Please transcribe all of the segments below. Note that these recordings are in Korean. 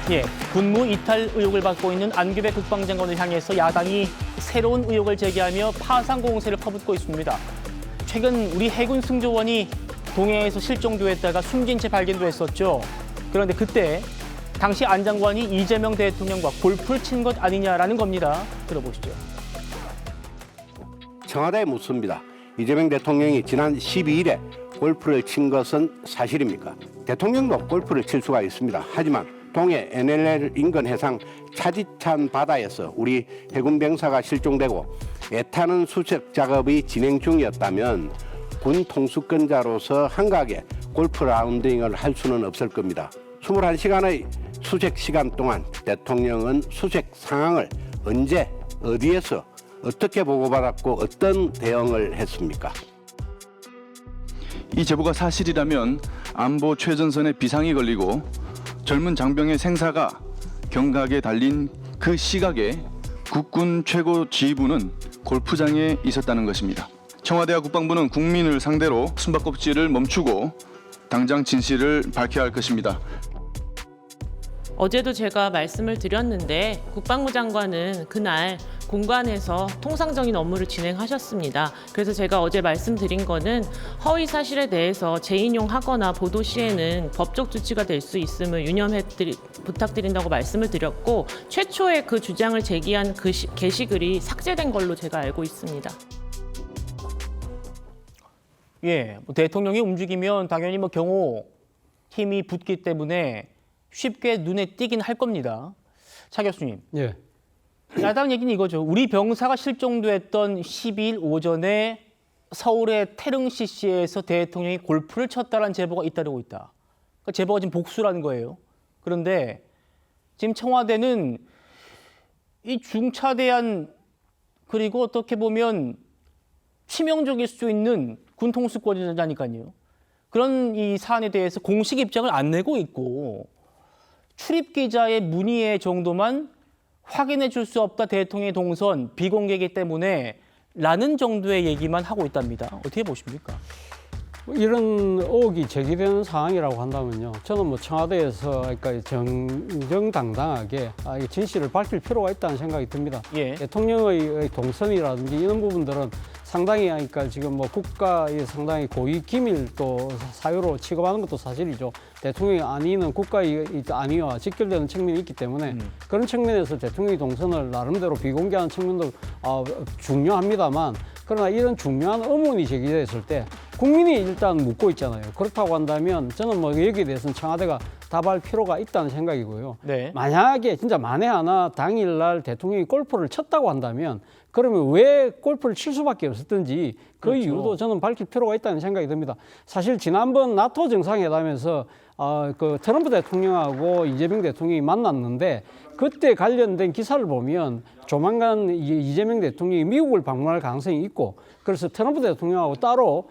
예, 군무 이탈 의혹을 받고 있는 안규백 국방장관을 향해서 야당이 새로운 의혹을 제기하며 파상 공세를 퍼붓고 있습니다. 최근 우리 해군 승조원이 동해에서 실종되었다가 숨진 채 발견도 했었죠. 그런데 그때 당시 안 장관이 이재명 대통령과 골프를 친 것 아니냐라는 겁니다. 들어보시죠. 청와대에 묻습니다. 이재명 대통령이 지난 12일에 골프를 친 것은 사실입니까? 대통령도 골프를 칠 수가 있습니다. 하지만 동해 NLL 인근 해상 차지찬 바다에서 우리 해군 병사가 실종되고 애타는 수색 작업이 진행 중이었다면 군 통수권자로서 한가하게 골프 라운딩을 할 수는 없을 겁니다. 21시간의 수색 시간 동안 대통령은 수색 상황을 언제, 어디에서, 어떻게 보고받았고 어떤 대응을 했습니까? 이 제보가 사실이라면 안보 최전선에 비상이 걸리고 젊은 장병의 생사가 경각에 달린 그 시각에 국군 최고 지휘부는 골프장에 있었다는 것입니다. 청와대와 국방부는 국민을 상대로 숨바꼭질을 멈추고 당장 진실을 밝혀야 할 것입니다. 어제도 제가 말씀을 드렸는데 국방부 장관은 그날 공관에서 통상적인 업무를 진행하셨습니다. 그래서 제가 어제 말씀드린 거는 허위 사실에 대해서 재인용하거나 보도 시에는 법적 조치가 될 수 있음을 부탁드린다고 말씀을 드렸고 최초에 그 주장을 제기한 그 게시글이 삭제된 걸로 제가 알고 있습니다. 예, 대통령이 움직이면 당연히 경호 힘이 붙기 때문에 쉽게 눈에 띄긴 할 겁니다. 차 교수님. 예. 야당 얘기는 이거죠. 우리 병사가 실종됐던 12일 오전에 서울의 태릉 CC에서 대통령이 골프를 쳤다는 제보가 잇따르고 있다. 그러니까 제보가 지금 복수라는 거예요. 그런데 지금 청와대는 이 중차대한 그리고 어떻게 보면 치명적일 수 있는 군통수권자니까요. 그런 이 사안에 대해서 공식 입장을 안 내고 있고 출입 기자의 문의 정도만 확인해 줄 수 없다. 대통령의 동선 비공개이기 때문에 라는 정도의 얘기만 하고 있답니다. 어떻게 보십니까? 이런 의혹이 제기되는 상황이라고 한다면요. 저는 청와대에서 그러니까 정정당당하게 이 진실을 밝힐 필요가 있다는 생각이 듭니다. 예. 대통령의 동선이라든지 이런 부분들은 상당히 그러니까 지금 국가의 상당히 고위 기밀 또 사유로 취급하는 것도 사실이죠. 대통령이 안위는 국가의 안위와 직결되는 측면이 있기 때문에 그런 측면에서 대통령의 동선을 나름대로 비공개하는 측면도 중요합니다만 그러나 이런 중요한 의문이 제기됐을 때 국민이 일단 묻고 있잖아요. 그렇다고 한다면 저는 여기에 대해서는 청와대가 답할 필요가 있다는 생각이고요. 네. 만약에 진짜 만에 하나 당일날 대통령이 골프를 쳤다고 한다면 그러면 왜 골프를 칠 수밖에 없었던지 그 그렇죠. 이유도 저는 밝힐 필요가 있다는 생각이 듭니다. 사실 지난번 나토 정상회담에서 그 트럼프 대통령하고 이재명 대통령이 만났는데 그때 관련된 기사를 보면 조만간 이재명 대통령이 미국을 방문할 가능성이 있고 그래서 트럼프 대통령하고 따로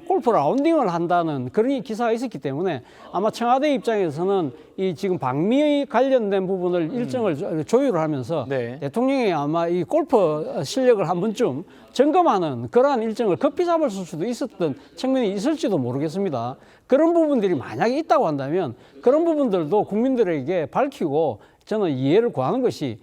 골프 라운딩을 한다는 그런 기사가 있었기 때문에 아마 청와대 입장에서는 이 지금 방미 관련된 부분을 일정을 조율을 하면서 네. 대통령이 아마 이 골프 실력을 한 번쯤 점검하는 그러한 일정을 급히 잡을 수도 있었던 측면이 있을지도 모르겠습니다. 그런 부분들이 만약에 있다고 한다면 그런 부분들도 국민들에게 밝히고 저는 이해를 구하는 것이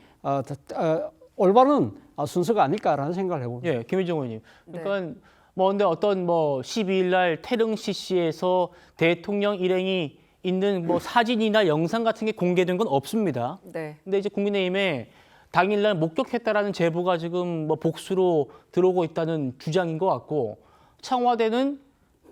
올바른 순서가 아닐까라는 생각을 해봅니다. 예, 김희정 의원님. 네. 그러니까 근데 어떤 12일 날 태릉 CC에서 대통령 일행이 있는 사진이나 영상 같은 게 공개된 건 없습니다. 네. 근데 이제 국민의힘에 당일날 목격했다라는 제보가 지금 복수로 들어오고 있다는 주장인 것 같고 청와대는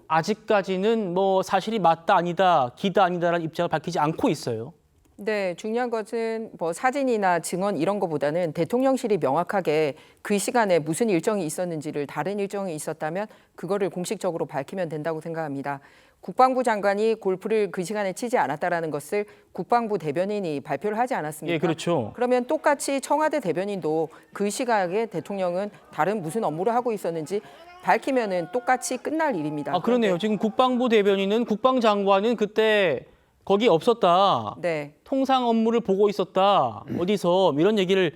아직까지는 사실이 맞다 아니다, 기다 아니다라는 입장을 밝히지 않고 있어요. 네, 중요한 것은 사진이나 증언 이런 거보다는 대통령실이 명확하게 그 시간에 무슨 일정이 있었는지를 다른 일정이 있었다면 그거를 공식적으로 밝히면 된다고 생각합니다. 국방부 장관이 골프를 그 시간에 치지 않았다라는 것을 국방부 대변인이 발표를 하지 않았습니까? 예, 그렇죠. 그러면 똑같이 청와대 대변인도 그 시각에 대통령은 다른 무슨 업무를 하고 있었는지 밝히면은 똑같이 끝날 일입니다. 그러네요. 지금 국방부 대변인은 국방장관은 그때 거기 없었다. 네. 통상 업무를 보고 있었다. 어디서 이런 얘기를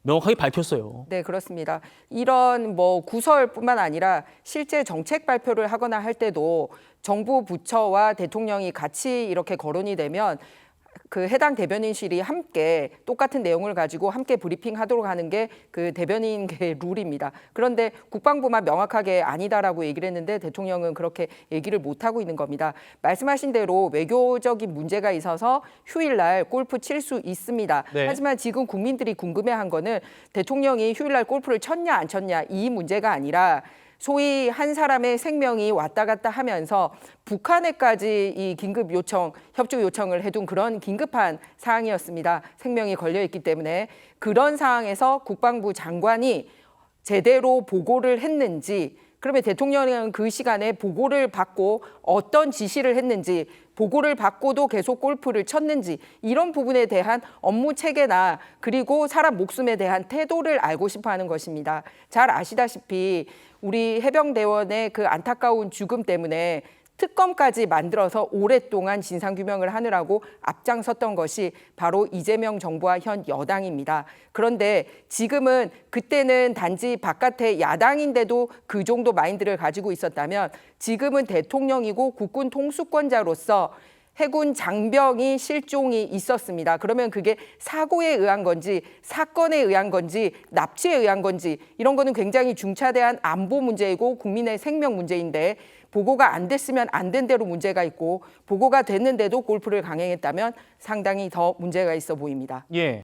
명확하게 밝혔어요. 네, 그렇습니다. 이런 구설뿐만 아니라 실제 정책 발표를 하거나 할 때도 정부 부처와 대통령이 같이 이렇게 거론이 되면 그 해당 대변인실이 함께 똑같은 내용을 가지고 함께 브리핑하도록 하는 게 그 대변인계 룰입니다. 그런데 국방부만 명확하게 아니다라고 얘기를 했는데 대통령은 그렇게 얘기를 못하고 있는 겁니다. 말씀하신 대로 외교적인 문제가 있어서 휴일날 골프 칠 수 있습니다. 네. 하지만 지금 국민들이 궁금해한 거는 대통령이 휴일날 골프를 쳤냐 안 쳤냐 이 문제가 아니라 소위 한 사람의 생명이 왔다 갔다 하면서 북한에까지 이 긴급 요청, 협조 요청을 해둔 그런 긴급한 사항이었습니다. 생명이 걸려 있기 때문에 그런 상황에서 국방부 장관이 제대로 보고를 했는지, 그러면 대통령은 그 시간에 보고를 받고 어떤 지시를 했는지, 보고를 받고도 계속 골프를 쳤는지, 이런 부분에 대한 업무 체계나 그리고 사람 목숨에 대한 태도를 알고 싶어 하는 것입니다. 잘 아시다시피 우리 해병대원의 그 안타까운 죽음 때문에 특검까지 만들어서 오랫동안 진상규명을 하느라고 앞장섰던 것이 바로 이재명 정부와 현 여당입니다. 그런데 지금은 그때는 단지 바깥에 야당인데도 그 정도 마인드를 가지고 있었다면 지금은 대통령이고 국군 통수권자로서 해군 장병이 실종이 있었습니다. 그러면 그게 사고에 의한 건지 사건에 의한 건지 납치에 의한 건지 이런 거는 굉장히 중차대한 안보 문제이고 국민의 생명 문제인데 보고가 안 됐으면 안 된 대로 문제가 있고 보고가 됐는데도 골프를 강행했다면 상당히 더 문제가 있어 보입니다. 예.